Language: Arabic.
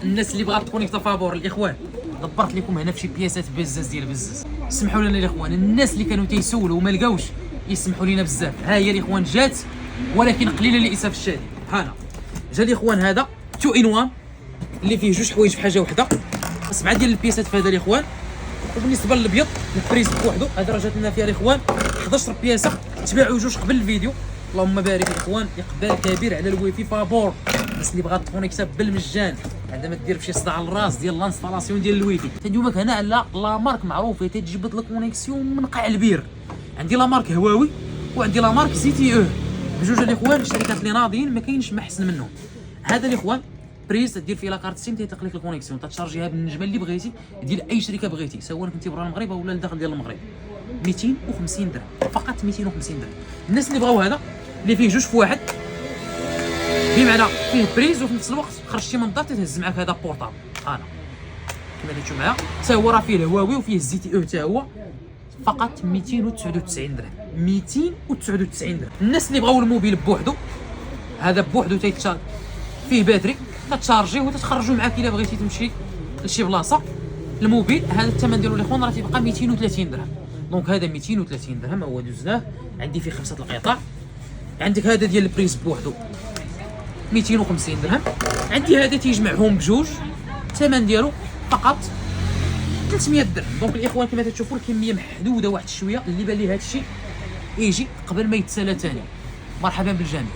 الناس اللي بغات تكونيكتا فابور الاخوان، دبرت لكم هنا فشي بياسات بزاز ديال بزاز. سمحوا لنا الاخوان، الناس اللي كانوا تيسولوا وما لقاوش يسمحوا لنا بزاف. ها هي الاخوان جات، ولكن قليله للاسف الشديد. هانا جا الاخوان، هذا 2 in 1 اللي فيه جوج حوايج في حاجه واحده. 7 ديال البياسات في هذا الاخوان. وبالنسبه للابيض الفريز بوحدو، هذا راه جات لنا فيها الاخوان 11 بياسه، تباعوا جوج قبل الفيديو. اللهم بارك الاخوان، اقبال كبير على الويفي فابور. الناس اللي بغات تكونيكتا بالمجان عندما دير فشي صداع الراس ديال لانستالاسيون ديال الويفي. تندومك هنا على لا مارك معروفه تتجبد لك كونيكسيون من قاع البير. عندي لا مارك هواوي وعندي لا مارك ZTE، بجوج الاخوان الشركات اللي ناضيين ما كاينش ما احسن منهم. هذا الاخوان بريز تدير فيه لاكارت سيم، تيعطيك لك الكونيكسيون، تتشارجيها بالنجمه اللي بغيتي ديال اي شركه بغيتي، سواء كنتي برا المغرب ولا لداخل ديال المغرب. 250 درهم فقط، 250 درهم. الناس اللي بغاو هذا اللي فيه جوج في واحد، بمعنى فيه بريز وفي نفس الوقت خرجتي من الدار تتهز معاك هذا بورطابل. انا كما درتو معايا، حتى هو راه فيه الهواوي وفيه ZTE حتى هو، فقط 299 درهم. 299 درهم. الناس اللي بغاو الموبيل بوحدو، هذا بوحدو تيتشارج، فيه باتري تتشارجيه وتتخرجوا معاك الا بغيتي تمشي لشي بلاصه. الموبيل هذا الثمن ديالو الاخوان راه تيبقى 230 درهم. دونك هذا 230 درهم هو دوزناه. عندي فيه 5 القطع. عندك هذا ديال البريز بوحدو 250 درهم. عندي هذا تيجمعهم بجوج، الثمن ديالو فقط 300 درهم. دونك الاخوان كما تشوفوا الكميه محدوده واحد شويه. اللي بان ليه هذا الشيء يجي قبل ما يتسالى ثاني. مرحبا بالجميع.